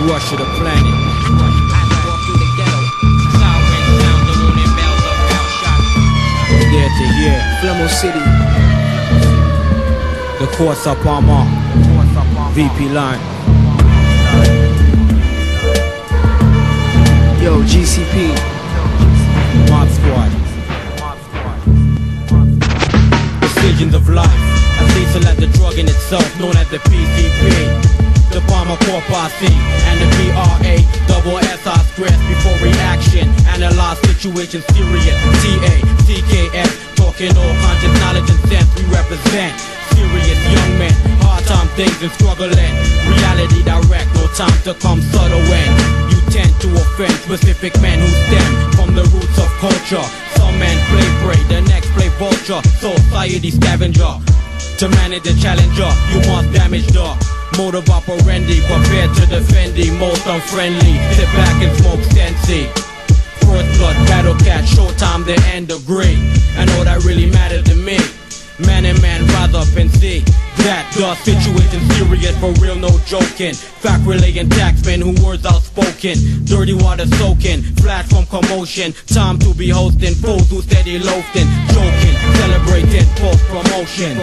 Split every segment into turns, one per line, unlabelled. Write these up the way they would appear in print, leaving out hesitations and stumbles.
rush of the planet. Year to year,
Flemo City,
the course up on VP line.
yo, GCP,
Mob Squad. Decisions of life. As lethal as the drug in itself, known as the PCP. The bomber core posse and the BRA double SI stress before reaction. Analyze situation serious. TACKS talking all conscious knowledge and sense. We represent serious young men, hard time things and struggling. Reality direct, no time to come subtle when you tend to offend specific men who stem from the roots of culture. Some men play prey, the next play vulture. Society scavenger. To manage the challenger, you must damage the mode of operandi, prepared to defend the most unfriendly. Sit back and smoke Sensi. First blood, battle cat, showtime, the end degree. And all that really matters to me. Man and man, rise up and see that the situation serious, for real, no joking. Fact relaying taxmen who words outspoken. Dirty water soaking, flash from commotion. Time to be hosting fools who steady loafing. Joking, celebrating post-promotion.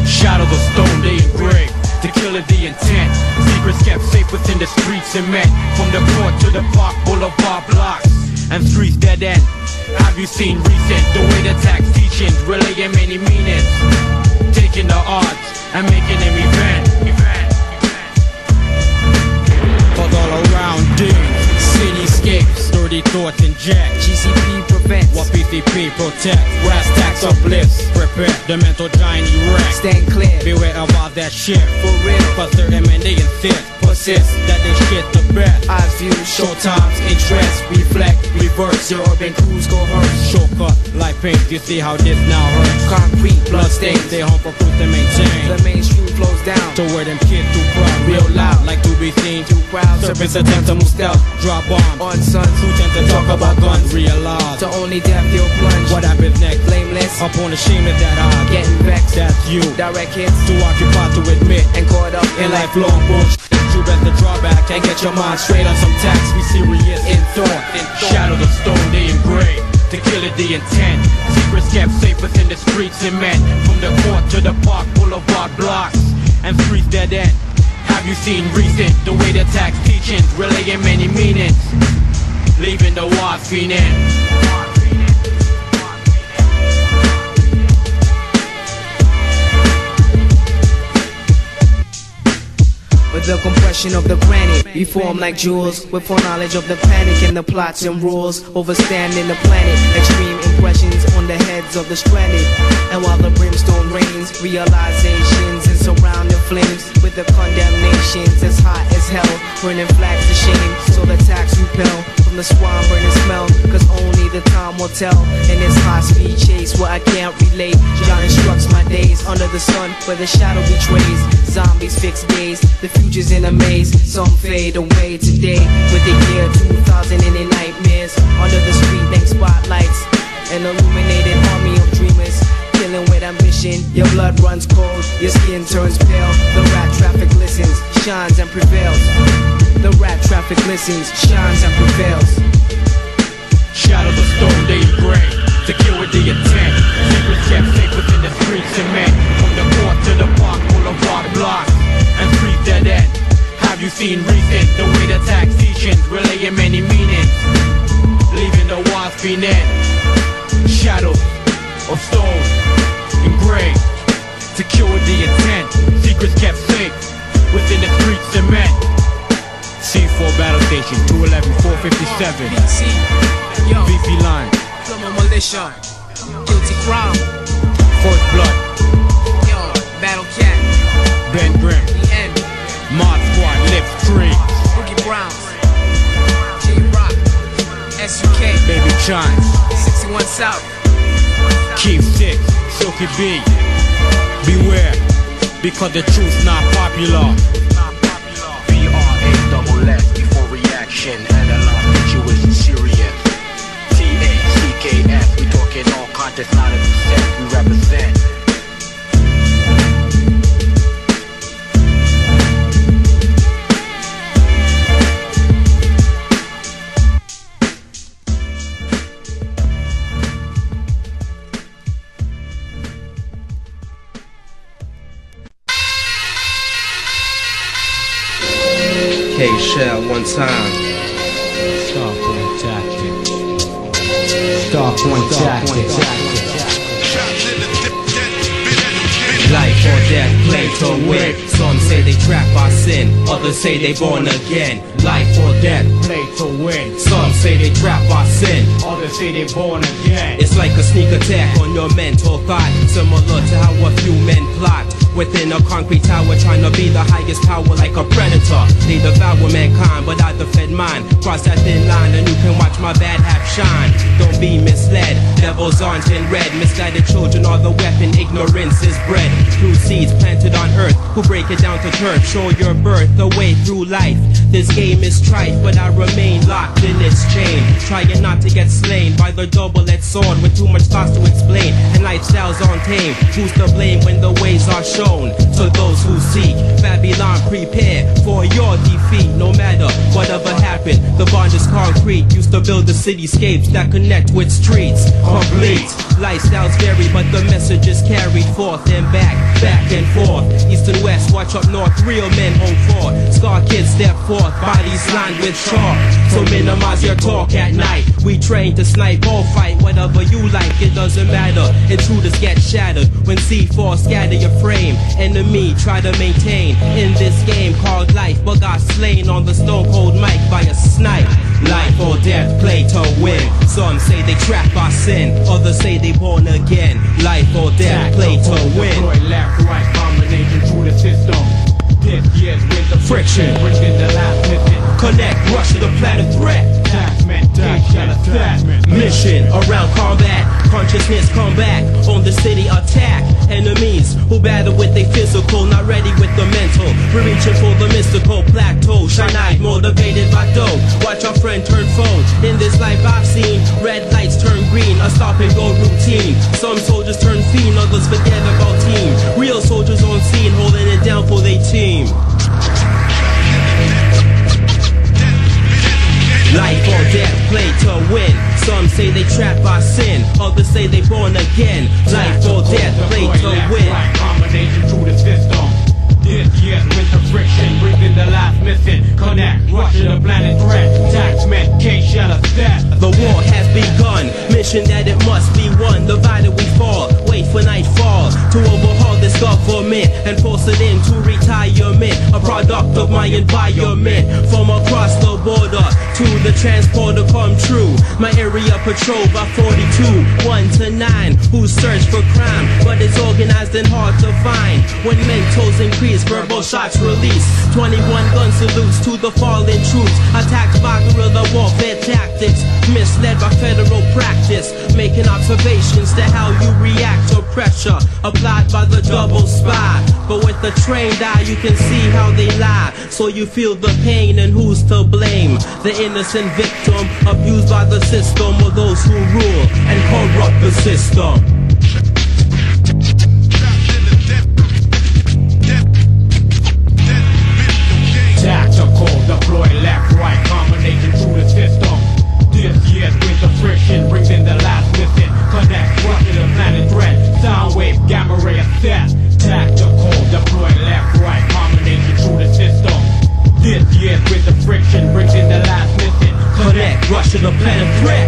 Shadows of stone, they engrave. To kill is the intent. Secrets kept safe within the streets and met. From the court to the park, boulevard blocks and streets dead end. Have you seen recent the way the tax teachings relaying many meanings, taking the odds and making them event. Cause all around things, cityscapes, dirty thoughts inject.
GCP prevents
What PCP protect, brass tacks uplifts. Prepare the mental giant erect.
stand clear,
Beware about that shit.
for real.
Cause they're and they insist, persist that they shit the best.
Eyes view,
Showtimes, interest, reflect, reverse.
your urban crews go hurt.
Shortcut, like paint, you see how this now hurts.
Concrete, blood
Bloodstains,
stains.
they home for proof to maintain.
The mainstream flows down.
To where them kids too proud, real loud, like to be seen.
Too proud,
Serpents attempt to move stealth, drop bombs.
on sons
Who tend to talk about guns, realize
to only death you'll plunge.
what happens next.
Blameless,
Upon the shame is that I
getting vexed.
that's you.
Direct hits
To occupy, to admit,
and caught up
in lifelong bullshit. You better draw back and get your mind straight on some tax. We serious in thought. Shadows of stone, they engrave. To kill it, the intent. Secrets kept safe within the streets and men. From the court to the park, boulevard blocks and streets dead end. Have you seen recent the way the tax teachings relaying many meanings, leaving the wise fiending.
With the compression of the granite, we form like jewels. With foreknowledge of the panic and the plots and rules, overstanding the planet. Extreme impressions on the heads of the stranded. And while the brimstone rains, realizations and surrounding flames. With the condemnations as hot as hell, burning flags to shame. So the tax repel from the swan burning smell. Cause only the time will tell. In this high speed chase where I can't relate, John instructs my days under the sun where the shadow betrays. Zombies fix days, the future's in a maze. Some fade away today with the year 2000 and their nightmares. Under the street named spotlights, an illuminated army of dreamers. Killing with ambition, your blood runs cold, your skin turns pale. The rat traffic listens, shines and prevails. The rat traffic listens, shines and prevails.
Shadows of stone, they engrave. To kill with the intent. Secrets kept safe within the streets and men. From the court to the park, boulevard blocks and streets dead end. Have you seen recent the way the tax teachings relaying many meanings, leaving the wise fiending. Shadows of stone engraved. To kill with the intent. Secrets kept safe within the streets and men. C4 battle station 211 457.
BC, yo,
VP line.
Flemo Militia, guilty crime.
First blood.
Yo, Battle Cat,
Ben Grimm.
the end.
Mod Squad, Lift Street.
Boogie Browns, J-Rock, SUK,
Baby Chance.
61 South.
Keep 6. Silky B. Beware, because the truth's not popular.
BRA-double-S before reaction. Analyze situation serious. TACKS, we talking all context, not a percent. We represent.
K-Shell one time.
Starpoint tactics. Starpoint tactics.
Life or death, play to win. Some say they trap our sin, others say they born again. Life or death,
Play to win.
some say they trap our sin.
Others say they born again.
It's like a sneak attack on your mental thought, similar to how a few men plot within a concrete tower, trying to be the highest power like a predator. They devour mankind, but I defend mine. Cross that thin line and you can watch my bad half shine. Don't be misled, devils aren't in red. Misguided children are the weapon, ignorance is bred. Through seeds planted on earth, who break it down to turf, show your birth, the way through life. This game is trite, but I remain locked in its chain, trying not to get slain by the double-edged sword with too much thoughts to explain, and lifestyles aren't tame. Who's to blame when the ways are shown to those who seek? Babylon, prepare for your defeat. No matter whatever happened, the bond is concrete. Used to build the cityscapes that connect with streets, complete. Lifestyles vary, but the message is carried forth and back and forth. East and west, watch up north, real men hold forth. Scar kids step forth, bodies lined with chalk. So minimize your talk at night. We train to snipe or fight, whatever you like, it doesn't matter. Intruders get shattered when C4 scatter your frame. Enemy try to maintain in this game called life, but got slain on the stone cold mic by a snipe. Life or death, play to win. Some say they trap our sin, others say they born again. Life or death, play to win.
Deploy left, right, combination through the system. This year's with the friction, bringing the last mission.
Connect, rush to the planet threat.
Taxman, K-Shell assassin.
Mission around combat, consciousness come back on the city attack. Enemies who battle with their physical, not ready with the mental. We're reaching for the mystical plateau. Shine-eyed, motivated by dough. Watch our friend turn foe. In this life I've seen red lights turn green, a stop and go routine. Some soldiers turn fiend, others forget about team. Real soldiers on scene, holding it down for their team. Life or death, play to win. Some say they trap our sin, others say they born again. Life or death, play to win.
Combination through the system. This year's winter friction, bringing the last mission. Connect, rushing the planet threat. Taxman, K-Shell assassin.
The war has begun, mission that it must be won. Divided we fall, wait for nightfall to overhaul this government and force it into retirement. A product of my environment, from across the border to the transporter come true. My area patrolled by 42, 1 to 9, who search for crime, but it's organized and hard to find. When mentals increase, verbal shots release. 21 gun salutes to the fallen troops, attacked by guerrilla warfare tactics, misled by federal practice, making observations to how you react to pressure applied by the double spy. But with the trained eye you can see how they lie, so you feel the pain and who's to blame. The innocent victim abused by the system, or those who rule and corrupt the system.
Tactical, deploy left, right, combination through the system. This year's winter friction, brings in the last mission. Connect, rush to the planet threat. Sound wave, gamma ray assess. Tactical, deploy left, right, combination through the system. This year's winter friction, brings in the last mission.
Connect, rush to the planet threat.